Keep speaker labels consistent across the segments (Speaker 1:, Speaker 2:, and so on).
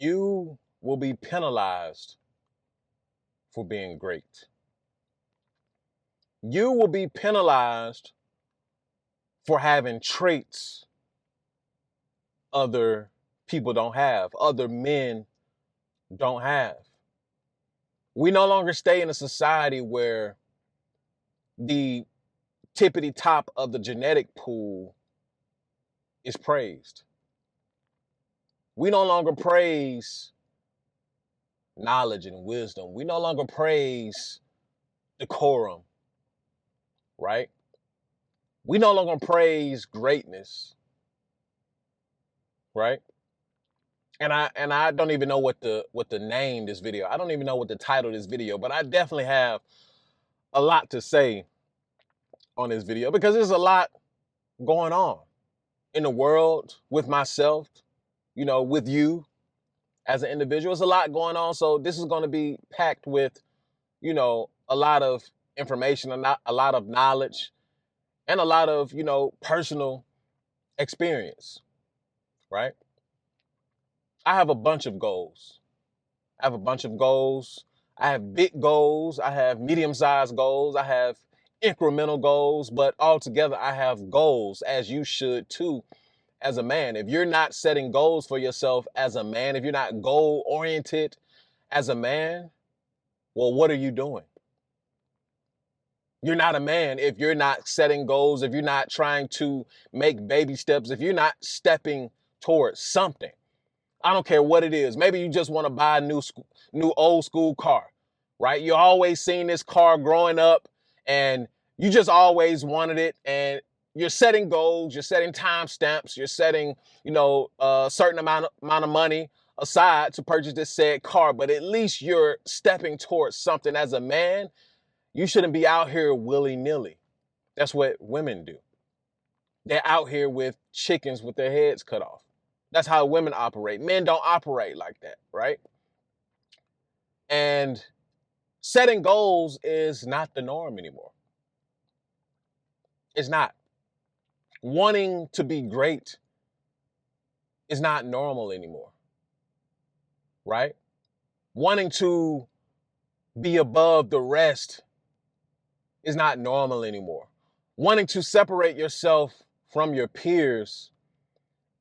Speaker 1: You will be penalized for being great. You will be penalized for having traits other people don't have, other men don't have. We no longer stay in a society where the tippity top of the genetic pool is praised. We no longer praise knowledge and wisdom. We no longer praise decorum, right? We no longer praise greatness, right? And I don't even know what the name this video. I don't even know what the title of this video, but I definitely have a lot to say on this video because there's a lot going on in the world with myself, with you as an individual. There's a lot going on. So this is going to be packed with, a lot of information, a lot of knowledge, and a lot of, personal experience, right? I have a bunch of goals. I have a bunch of goals. I have big goals. I have medium-sized goals. I have incremental goals, but altogether I have goals, as you should too, as a man. If you're not setting goals for yourself as a man, if you're not goal-oriented as a man, well, what are you doing? You're not a man if you're not setting goals, if you're not trying to make baby steps, if you're not stepping towards something. I don't care what it is. Maybe you just want to buy a new old school car, right? You always seen this car growing up and you just always wanted it, and you're setting goals, you're setting time stamps, you're setting, a certain amount of money aside to purchase this said car, but at least you're stepping towards something. As a man, you shouldn't be out here willy-nilly. That's what women do. They're out here with chickens with their heads cut off. That's how women operate. Men don't operate like that, right? And setting goals is not the norm anymore. It's not. Wanting to be great is not normal anymore, right? Wanting to be above the rest is not normal anymore. Wanting to separate yourself from your peers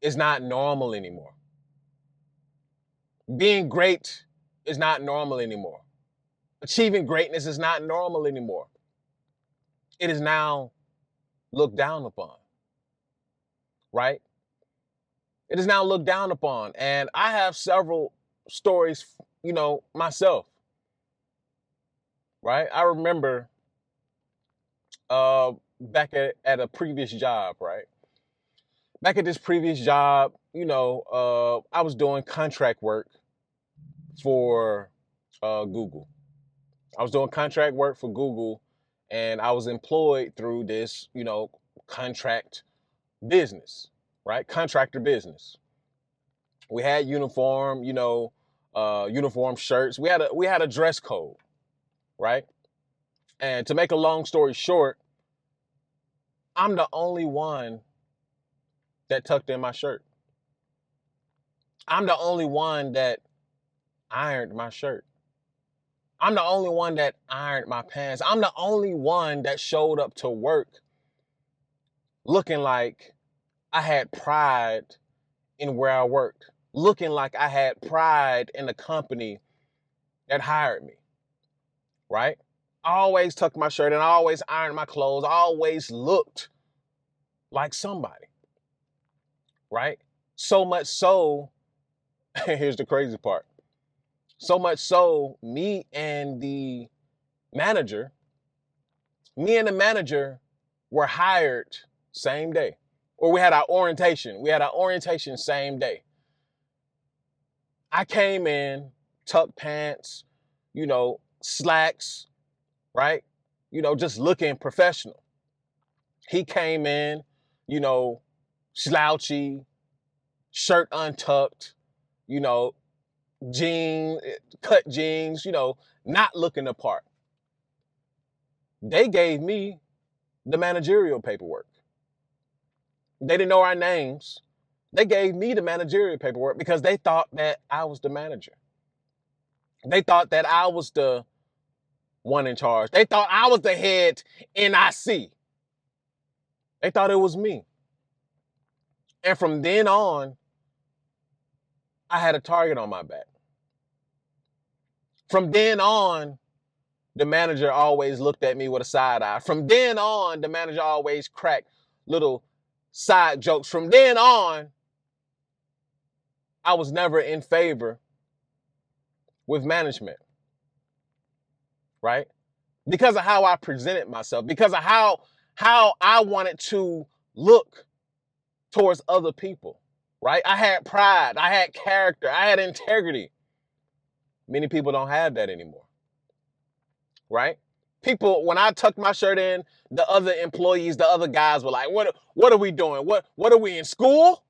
Speaker 1: is not normal anymore. Being great is not normal anymore. Achieving greatness is not normal anymore. It is now looked down upon, right? It is now looked down upon. And I have several stories, myself, right? I remember back at a previous job, right? Back at this previous job, I was doing contract work for Google. I was doing contract work for Google, and I was employed through this, contract business, right? Contractor business. We had uniform, uniform shirts. We had a dress code, right? And to make a long story short, I'm the only one that tucked in my shirt. I'm the only one that ironed my shirt. I'm the only one that ironed my pants. I'm the only one that showed up to work looking like I had pride in where I worked, looking like I had pride in the company that hired me, right? I always tucked my shirt and I always ironed my clothes. I always looked like somebody, right? So much so, here's the crazy part. So much so, manager, me and the manager were hired same day. Or we had our orientation. We had our orientation same day. I came in, tucked pants, slacks, right? Just looking professional. He came in, slouchy, shirt untucked, you know, cut jeans, not looking the part. They gave me the managerial paperwork. They didn't know our names. They gave me the managerial paperwork because they thought that I was the manager. They thought that I was the one in charge. They thought I was the head NIC. They thought it was me. And from then on, I had a target on my back. From then on, the manager always looked at me with a side eye. From then on, the manager always cracked little side jokes. From then on, I was never in favor with management, right? Because of how I presented myself, because of how I wanted to look towards other people, right? I had pride, I had character, I had integrity. Many people don't have that anymore, right? People, when I tucked my shirt in, the other employees, the other guys were like, what are we doing? What are we in school?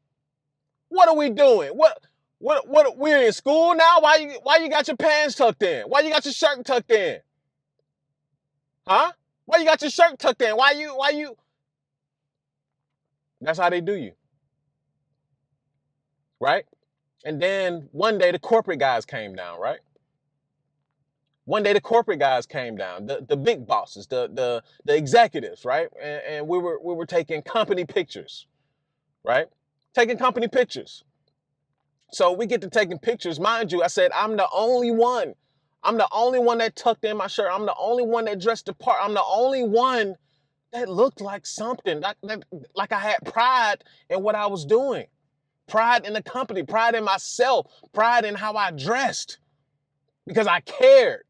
Speaker 1: What are we doing? What we're in school now? Why you got your pants tucked in? Why you got your shirt tucked in? Huh? Why you got your shirt tucked in? Why you? That's how they do you, right? And then one day the corporate guys came down, right? One day the corporate guys came down, the big bosses, the executives, right? And we were taking company pictures, right? Taking company pictures. So we get to taking pictures. Mind you, I said, I'm the only one. I'm the only one that tucked in my shirt. I'm the only one that dressed the part. I'm the only one that looked like something, like I had pride in what I was doing. Pride in the company, pride in myself, pride in how I dressed. Because I cared,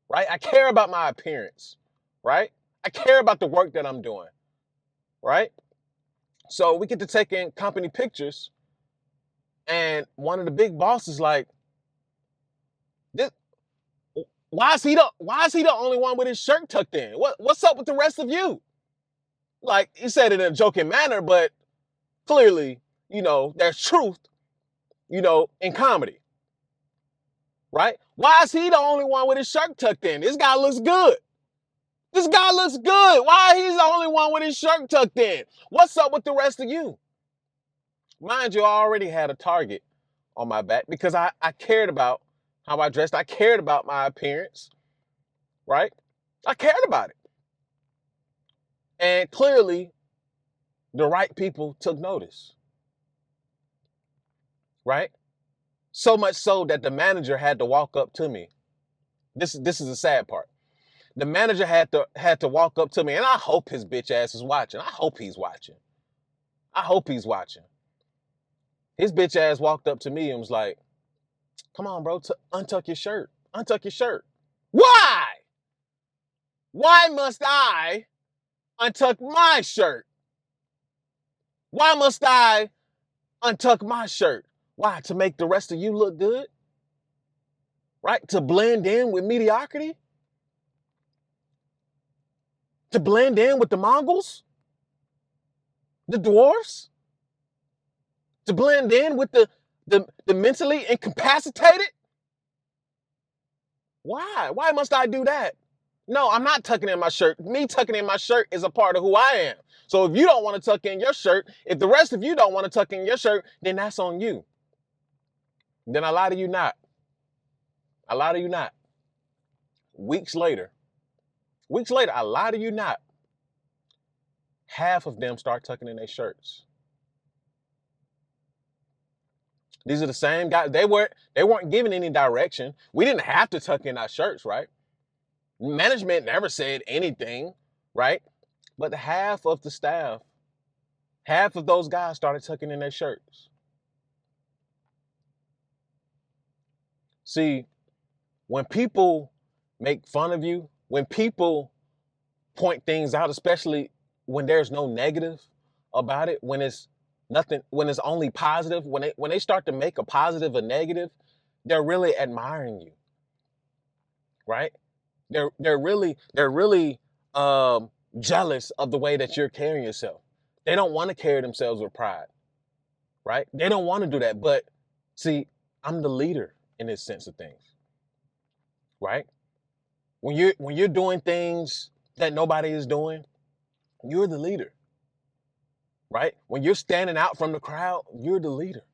Speaker 1: right? I care about my appearance, right? I care about the work that I'm doing, right? So we get to taking company pictures, and one of the big bosses like, this, why is he the only one with his shirt tucked in? What's up with the rest of you? Like, he said it in a joking manner, but clearly, there's truth, in comedy, right? Why is he the only one with his shirt tucked in? This guy looks good. This guy looks good. Why he's the only one with his shirt tucked in? What's up with the rest of you? Mind you, I already had a target on my back because I cared about how I dressed. I cared about my appearance, right? I cared about it. And clearly, the right people took notice, right? So much so that the manager had to walk up to me. This is the sad part. The manager had to walk up to me, and I hope his bitch ass is watching. I hope he's watching. I hope he's watching. His bitch ass walked up to me and was like, "Come on, bro, untuck your shirt. Untuck your shirt." Why? Why must I untuck my shirt? Why must I untuck my shirt? Why? To make the rest of you look good? Right? To blend in with mediocrity? To blend in with the Mongols? The dwarfs? To blend in with the mentally incapacitated? Why? Why must I do that? No, I'm not tucking in my shirt. Me tucking in my shirt is a part of who I am. So if you don't want to tuck in your shirt, if the rest of you don't want to tuck in your shirt, then that's on you. Then I lie to you not. I lie to you not. Weeks later, I lie to you not. Half of them start tucking in their shirts. These are the same guys. They weren't given any direction. We didn't have to tuck in our shirts, right? Management never said anything, right? But half of the staff, half of those guys started tucking in their shirts. See, when people make fun of you, when people point things out, especially when there's no negative about it, when it's nothing, when it's only positive, when they start to make a positive a negative, they're really admiring you, right? They're really jealous of the way that you're carrying yourself. They don't want to carry themselves with pride, right? They don't want to do that. But see, I'm the leader in this sense of things, right? When you're doing things that nobody is doing, you're the leader, right? When you're standing out from the crowd, you're the leader,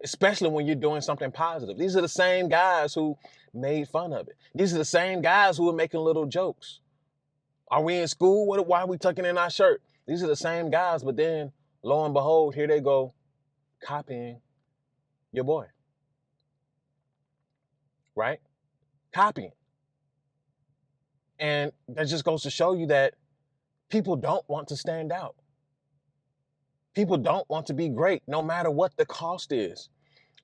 Speaker 1: especially when you're doing something positive. These are the same guys who made fun of it. These are the same guys who are making little jokes. Are we in school? Why are we tucking in our shirt? These are the same guys, but then lo and behold, here they go copying your boy, right? Copying. And that just goes to show you that people don't want to stand out. People don't want to be great, no matter what the cost is.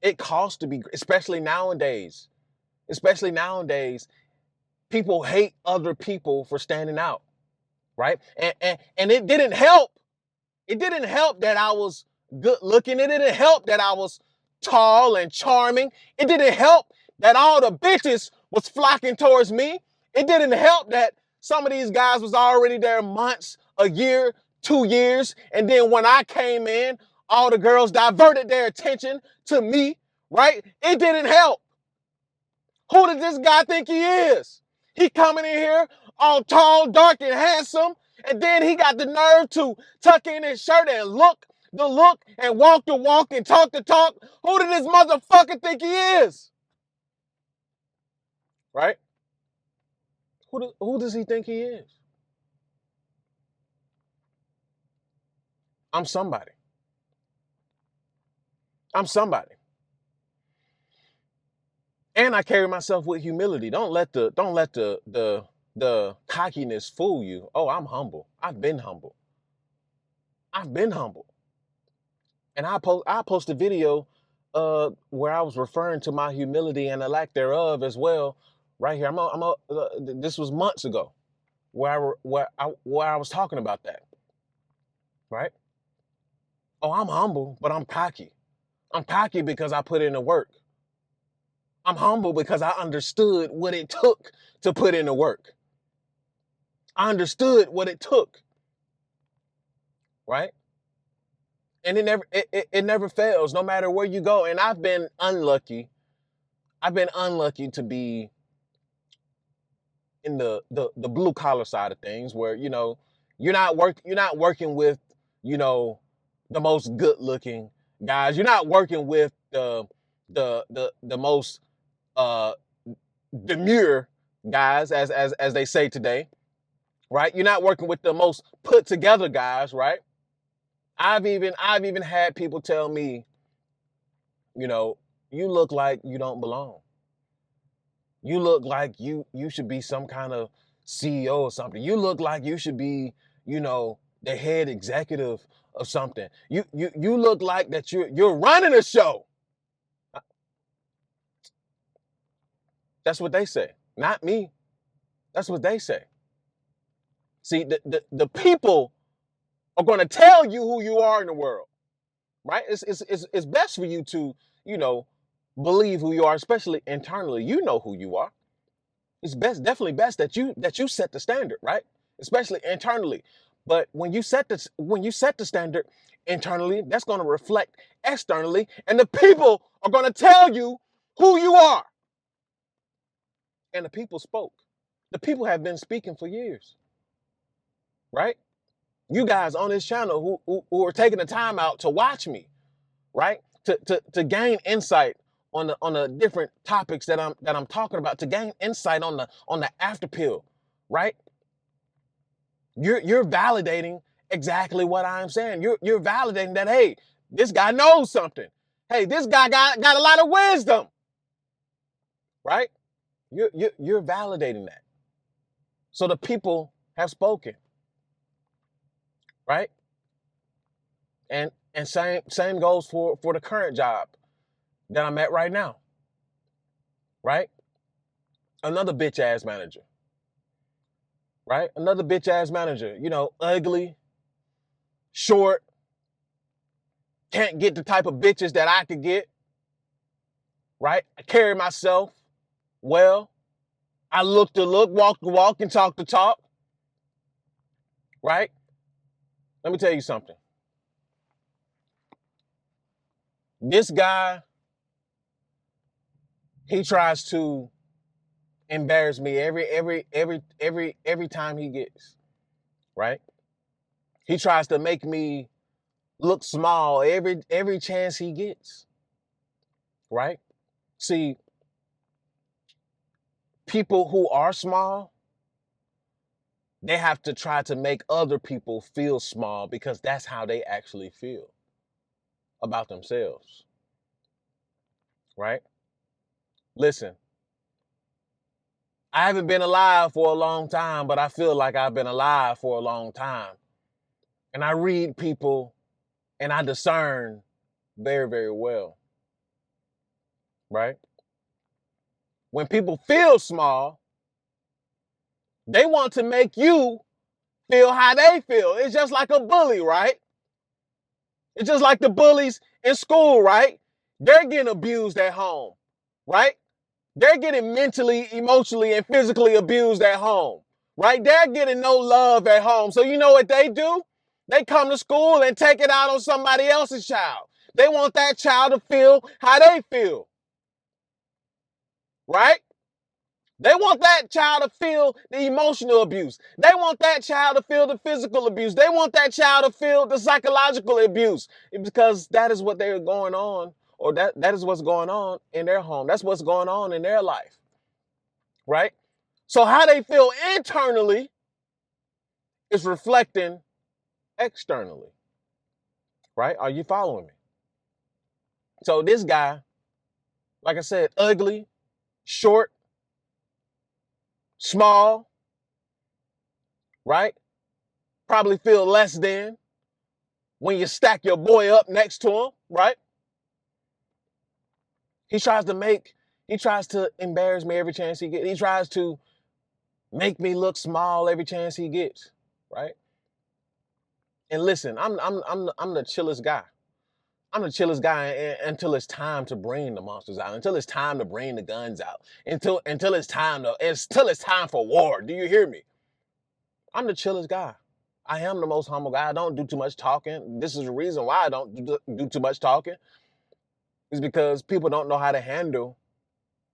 Speaker 1: It costs to be, especially nowadays. Especially nowadays, people hate other people for standing out, right? And it didn't help. It didn't help that I was good looking. It didn't help that I was tall and charming. It didn't help that all the bitches was flocking towards me. It didn't help that some of these guys was already there months, a year, 2 years. And then when I came in, all the girls diverted their attention to me, right? It didn't help. Who does this guy think he is? He coming in here all tall, dark, and handsome, and then he got the nerve to tuck in his shirt and look the look and walk the walk and talk the talk. Who does this motherfucker think he is? Right? Who does he think he is? I'm somebody. I'm somebody. And I carry myself with humility. Don't let the cockiness fool you. Oh, I'm humble. I've been humble. I've been humble. And I post a video where I was referring to my humility and the lack thereof as well. Right here. This was months ago where I was talking about that. Right? Oh, I'm humble, but I'm cocky. I'm cocky because I put in the work. I'm humble because I understood what it took to put in the work. I understood what it took. Right? And it never fails, no matter where you go. And I've been unlucky. I've been unlucky to be in the blue collar side of things, where you're not working with the most good looking guys. You're not working with the most demure guys, as they say today, right? You're not working with the most put together guys, right? I've even had people tell me, you look like you don't belong. You look like you should be some kind of CEO or something. You look like you should be, the head executive of something. You look like that you're running a show. That's what they say, not me. That's what they say. See, the people are going to tell you who you are in the world, right? It's best for you to, believe who you are, especially internally. You know who you are. It's definitely best that you set the standard, right? Especially internally. But when you set the standard internally, that's going to reflect externally, and the people are going to tell you who you are. And the people spoke. The people have been speaking for years, right? You guys on this channel who are taking the time out to watch me, right? To gain insight on the different topics that I'm talking about, to gain insight on the after pill, right? You're validating exactly what I'm saying. You're validating that, hey, this guy knows something. Hey, this guy got a lot of wisdom, right? You're validating that. So the people have spoken, right? And same goes for the current job that I'm at right now, right? Another bitch ass manager, right? Another bitch ass manager, ugly, short, can't get the type of bitches that I could get, right? I carry myself well. I look the look, walk the walk, and talk the talk, right? Let me tell you something. This guy, he tries to embarrass me every time he gets, right? He tries to make me look small every chance he gets, right? See, people who are small, they have to try to make other people feel small because that's how they actually feel about themselves, right? Listen, I haven't been alive for a long time, but I feel like I've been alive for a long time. And I read people and I discern very, very well, right? When people feel small, they want to make you feel how they feel. It's just like a bully, right? It's just like the bullies in school, right? They're getting abused at home, right? They're getting mentally, emotionally, and physically abused at home, right? They're getting no love at home. So you know what they do? They come to school and take it out on somebody else's child. They want that child to feel how they feel, right? They want that child to feel the emotional abuse. They want that child to feel the physical abuse. They want that child to feel the psychological abuse because that is what they're going on, or that is what's going on in their home. That's what's going on in their life, right? So how they feel internally is reflecting externally, right? Are you following me? So this guy, like I said, ugly, short, small, right? Probably feel less than when you stack your boy up next to him, right? He tries to embarrass me every chance he gets. He tries to make me look small every chance he gets, right? And listen, I'm the chillest guy. I'm the chillest guy until it's time to bring the monsters out, until it's time to bring the guns out, until it's time for war. Do you hear me? I'm the chillest guy. I am the most humble guy. I don't do too much talking. This is the reason why I don't do too much talking. Is because people don't know how to handle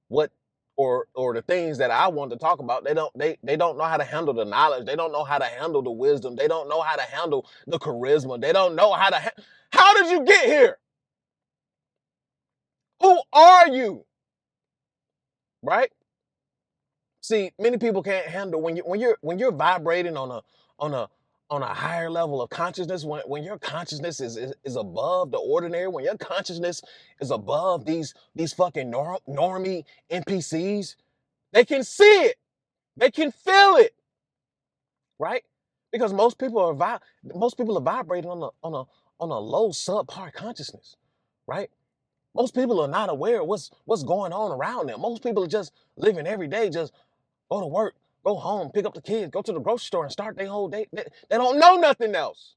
Speaker 1: what or the things that I want to talk about. They don't know how to handle the knowledge. They don't know how to handle the wisdom. They don't know how to handle the charisma. They don't know how to how did you get here? Who are you? Right? See, many people can't handle when you're vibrating on a on a higher level of consciousness, when your consciousness is above the ordinary, when your consciousness is above these fucking normie NPCs, they can see it, they can feel it, right? Because most people are vibrating on a low subpar consciousness, right? Most people are not aware of what's going on around them. Most people are just living every day, just go to work, go home, pick up the kids, go to the grocery store and start their whole day. They don't know nothing else,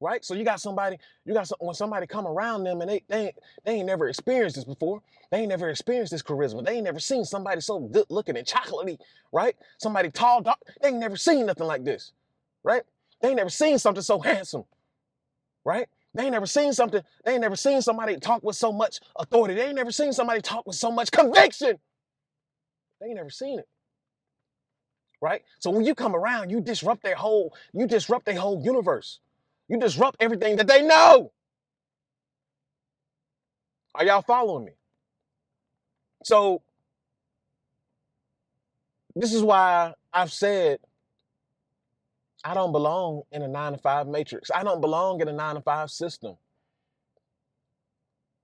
Speaker 1: right? So when somebody come around them and they ain't never experienced this before. They ain't never experienced this charisma. They ain't never seen somebody so good looking and chocolatey, right? Somebody tall, dark. They ain't never seen nothing like this, right? They ain't never seen something so handsome, right? They ain't never seen something. They ain't never seen somebody talk with so much authority. They ain't never seen somebody talk with so much conviction. They ain't never seen it. Right? So when you come around, you disrupt their whole universe. You disrupt everything that they know. Are y'all following me? So this is why I've said I don't belong in a 9-to-5 matrix. I don't belong in a 9-to-5 system.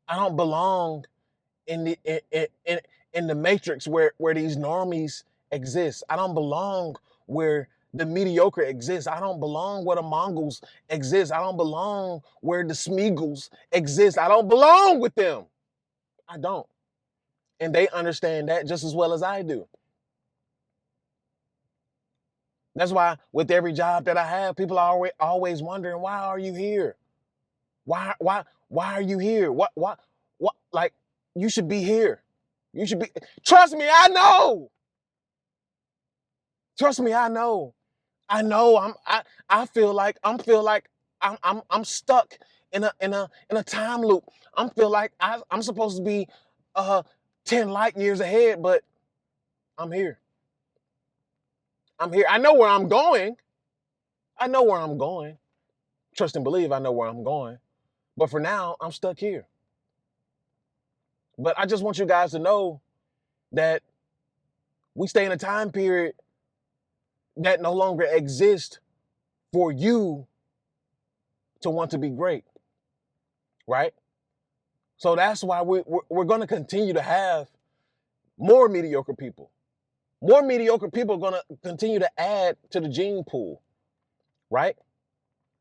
Speaker 1: I don't belong in the matrix where these normies exist. I don't belong where the mediocre exists. I don't belong where the Mongols exist. I don't belong where the Smeagol's exist. I don't belong with them. I don't. And they understand that just as well as I do. That's why with every job that I have, people are always wondering, why are you here? Why are you here? What, like, you should be here. You should be, trust me, I know. Trust me, I know. I know. I feel like I'm stuck in a time loop. I feel like I'm supposed to be 10 light years ahead, but I'm here. I'm here. I know where I'm going. I know where I'm going. trust and believe I know where I'm going. But for now, I'm stuck here. But I just want you guys to know that we stay in a time period that no longer exists for you to want to be great, right? So that's why we're going to continue to have more mediocre people. More mediocre people are going to continue to add to the gene pool, right?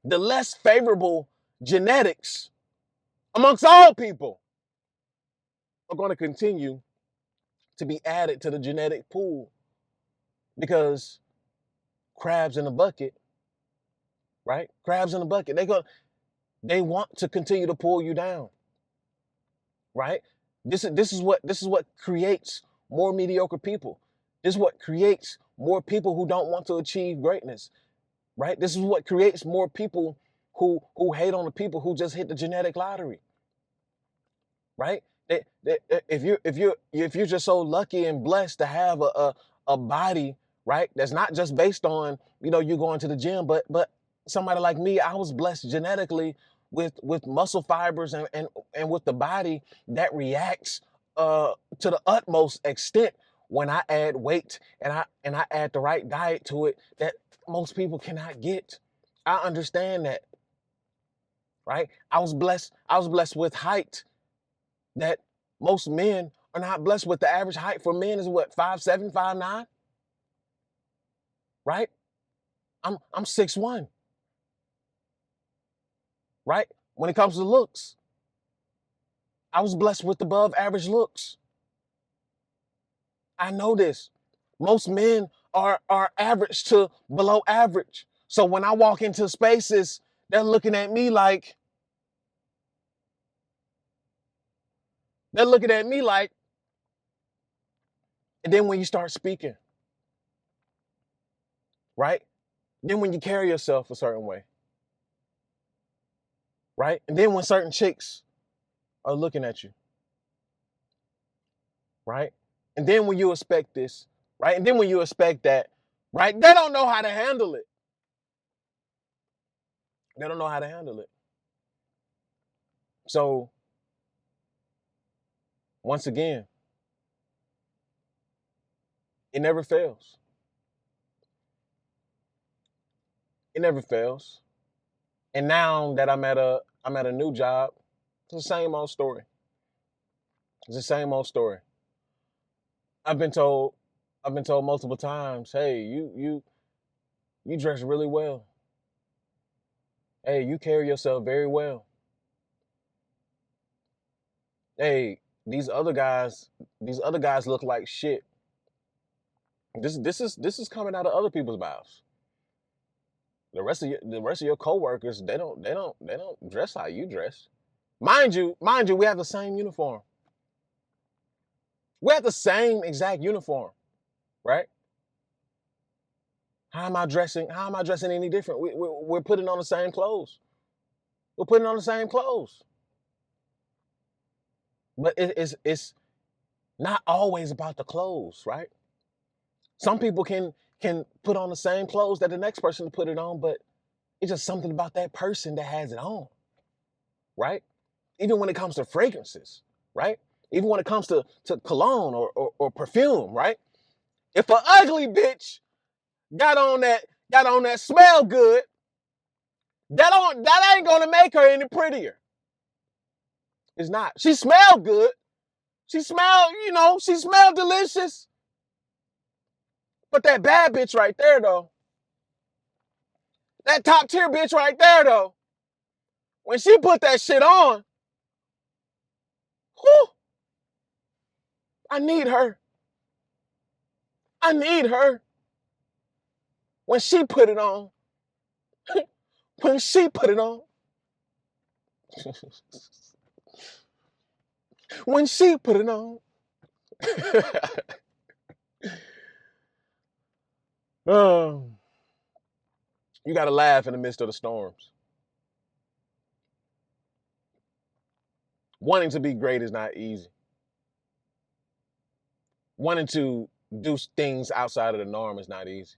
Speaker 1: The less favorable genetics amongst all people are going to continue to be added to the genetic pool because crabs in a bucket, right? Crabs in a bucket. They want to continue to pull you down, right? This is what creates more mediocre people. This is what creates more people who don't want to achieve greatness, right? This is what creates more people who hate on the people who just hit the genetic lottery, right? If you're just so lucky and blessed to have a body, right, that's not just based on you going to the gym, but somebody like me, I was blessed genetically with muscle fibers and with the body that reacts to the utmost extent when I add weight and I add the right diet to it that most people cannot get. I understand that, right? I was blessed with height that most men are not blessed with. The average height for men is what, 5'7", 5'9", right? I'm 6'1", right? When it comes to looks, I was blessed with above average looks. I know this. Most men are average to below average. So when I walk into spaces, they're looking at me like, and then when you start speaking, right? Then when you carry yourself a certain way, right? And then when certain chicks are looking at you, right? And then when you expect this, right? And then when you expect that, right? They don't know how to handle it. They don't know how to handle it. So, once again, it never fails. It never fails. And now that I'm at a new job, it's the same old story. It's the same old story. I've been told multiple times, hey, you dress really well. Hey, you carry yourself very well. Hey, these other guys look like shit. This is coming out of other people's mouths. The rest of your coworkers, they don't dress how you dress. Mind you, we have the same uniform. We have the same exact uniform, right? How am I dressing any different? We're putting on the same clothes. We're putting on the same clothes. But it's not always about the clothes, right? Some people can put on the same clothes that the next person put it on, but it's just something about that person that has it on, right? Even when it comes to fragrances, right? Even when it comes to cologne or perfume, right? If an ugly bitch got on that smell good, that ain't gonna make her any prettier. It's not. She smelled good. She smelled delicious. But that bad bitch right there, though, that top tier bitch right there, though, when she put that shit on, whew, I need her. I need her. When she put it on, when she put it on, when she put it on. You got to laugh in the midst of the storms. Wanting to be great is not easy. Wanting to do things outside of the norm is not easy.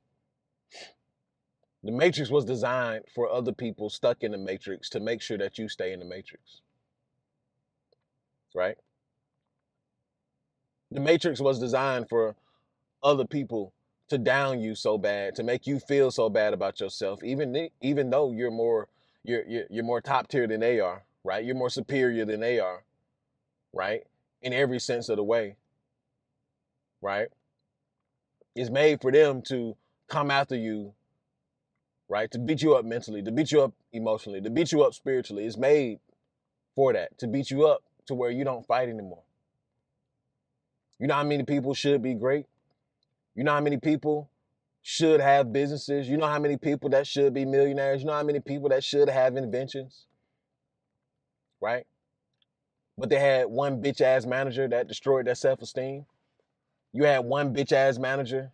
Speaker 1: The Matrix was designed for other people stuck in the Matrix to make sure that you stay in the Matrix, right? The Matrix was designed for other people to down you so bad, to make you feel so bad about yourself, even though you're more top tier than they are, right? You're more superior than they are, right? In every sense of the way, right? It's made for them to come after you, right? To beat you up mentally, to beat you up emotionally, to beat you up spiritually. It's made for that, to beat you up to where you don't fight anymore. You know how many people should be great? You know how many people should have businesses? You know how many people that should be millionaires? You know how many people that should have inventions, right? But they had one bitch ass manager that destroyed their self-esteem. You had one bitch ass manager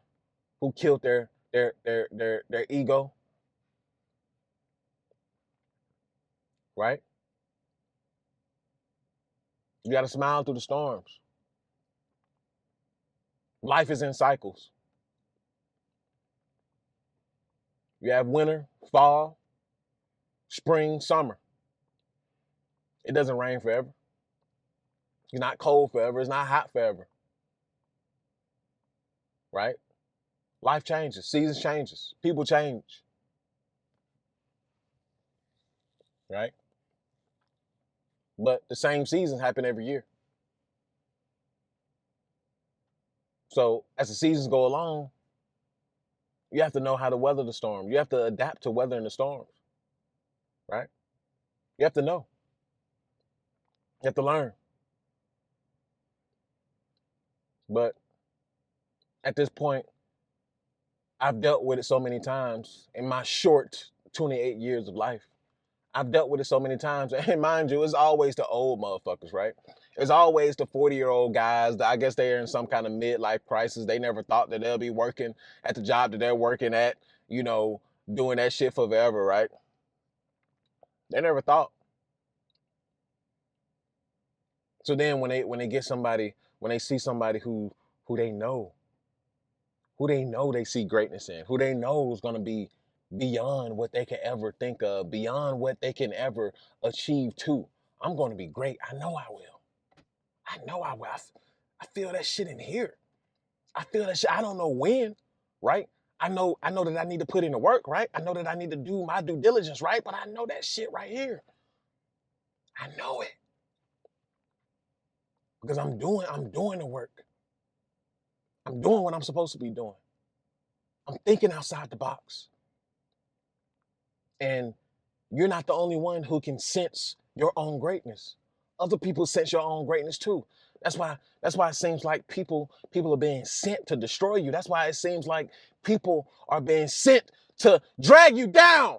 Speaker 1: who killed their ego, right? You got to smile through the storms. Life is in cycles. You have winter, fall, spring, summer. It doesn't rain forever. It's not cold forever. It's not hot forever, right? Life changes, seasons changes, people change, right? But the same seasons happen every year. So as the seasons go along, you have to know how to weather the storm. You have to adapt to weathering the storms, right? You have to know. You have to learn. But at this point, I've dealt with it so many times in my short 28 years of life. I've dealt with it so many times. And mind you, it's always the old motherfuckers, right? It's always the 40-year-old guys. I guess they're in some kind of midlife crisis. They never thought that they'll be working at the job that they're working at, you know, doing that shit forever, right? They never thought. So then when they get somebody, when they see somebody who they know, who they know they see greatness in, who they know is gonna be beyond what they can ever think of, beyond what they can ever achieve too. I'm gonna be great. I know I will. I know I will. I feel that shit in here. I feel that shit. I don't know when, right? I know that I need to put in the work, right? I know that I need to do my due diligence, right? But I know that shit right here. I know it. Because I'm doing the work. I'm doing what I'm supposed to be doing. I'm thinking outside the box. And you're not the only one who can sense your own greatness. Other people sense your own greatness too. That's why it seems like people are being sent to destroy you. That's why it seems like people are being sent to drag you down.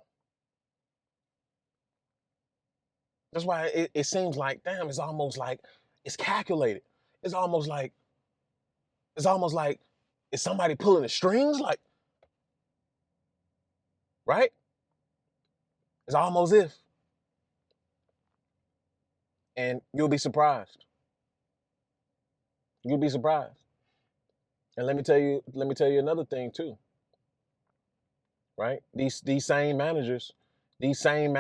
Speaker 1: That's why it seems like, damn, it's almost like it's calculated. It's almost like it's almost like is somebody pulling the strings, like, right? It's almost if. And you'll be surprised. You'll be surprised. And let me tell you another thing too, right? These same managers, these same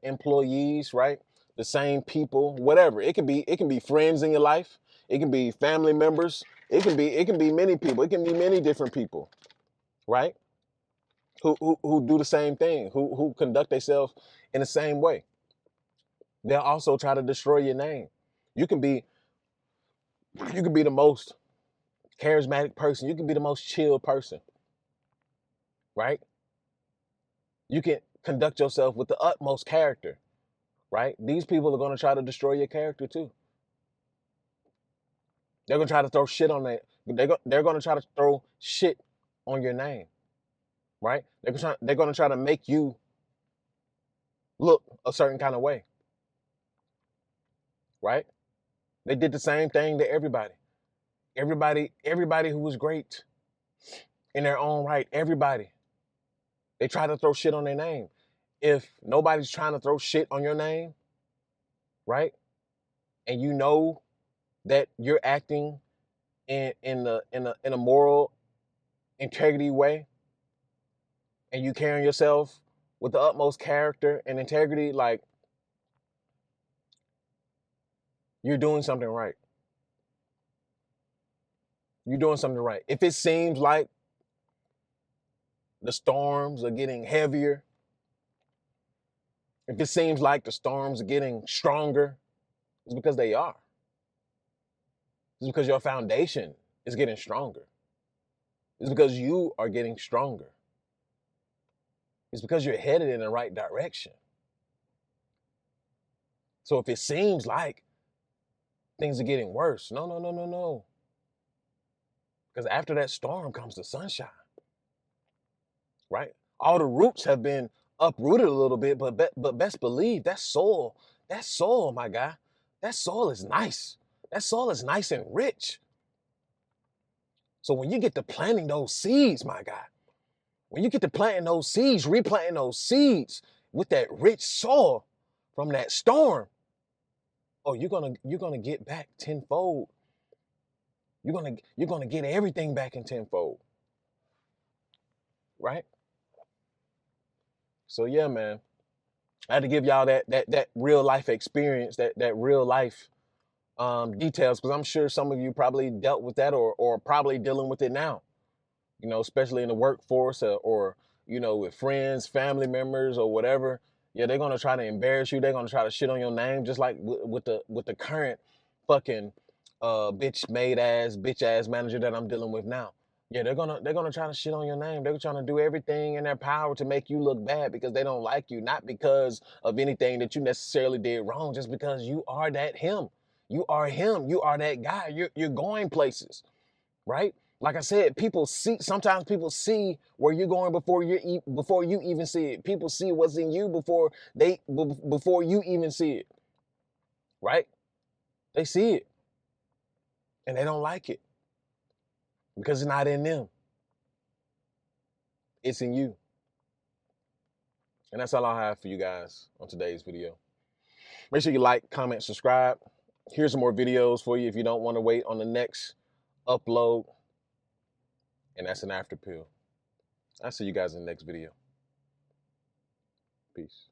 Speaker 1: employees, right? The same people, whatever. It can be friends in your life. It can be family members. It can be many people. It can be many different people, right? Who do the same thing, who conduct themselves in the same way. They'll also try to destroy your name. You can be you can be the most charismatic person. You can be the most chill person, right? You can conduct yourself with the utmost character, right? These people are going to try to destroy your character too. They're going to try to throw shit on that. They're going to try to throw shit on your name, right? They're going to try to make you look a certain kind of way, right? They did the same thing to everybody. Everybody who was great in their own right, everybody. They try to throw shit on their name. If nobody's trying to throw shit on your name, right? And you know that you're acting in a moral integrity way, and you carrying yourself with the utmost character and integrity, like, you're doing something right. You're doing something right. If it seems like the storms are getting heavier, if it seems like the storms are getting stronger, it's because they are. It's because your foundation is getting stronger. It's because you are getting stronger. It's because you're headed in the right direction. So if it seems like things are getting worse, no. Because after that storm comes the sunshine, right? All the roots have been uprooted a little bit, but best believe that soil, my guy, that soil is nice. That soil is nice and rich. So when you get to planting those seeds, my guy, when you get to planting those seeds, replanting those seeds with that rich soil from that storm, oh, you're gonna get back tenfold. You're gonna get everything back in tenfold, right? So yeah, man, I had to give y'all that real life experience, that real life details, because I'm sure some of you probably dealt with that or probably dealing with it now. You know, especially in the workforce or you know, with friends, family members, or whatever. Yeah, they're gonna try to embarrass you. They're gonna try to shit on your name, just like with the current fucking bitch ass manager that I'm dealing with now. Yeah, they're gonna try to shit on your name. They're trying to do everything in their power to make you look bad because they don't like you, not because of anything that you necessarily did wrong, just because you are that him. You are him. You are that guy. You're going places, right? Like I said, sometimes people see where you're going before you even see it. People see what's in you before you even see it, right? They see it and they don't like it because it's not in them. It's in you. And that's all I have for you guys on today's video. Make sure you like, comment, subscribe. Here's some more videos for you if you don't want to wait on the next upload. And that's an after pill. I'll see you guys in the next video. Peace.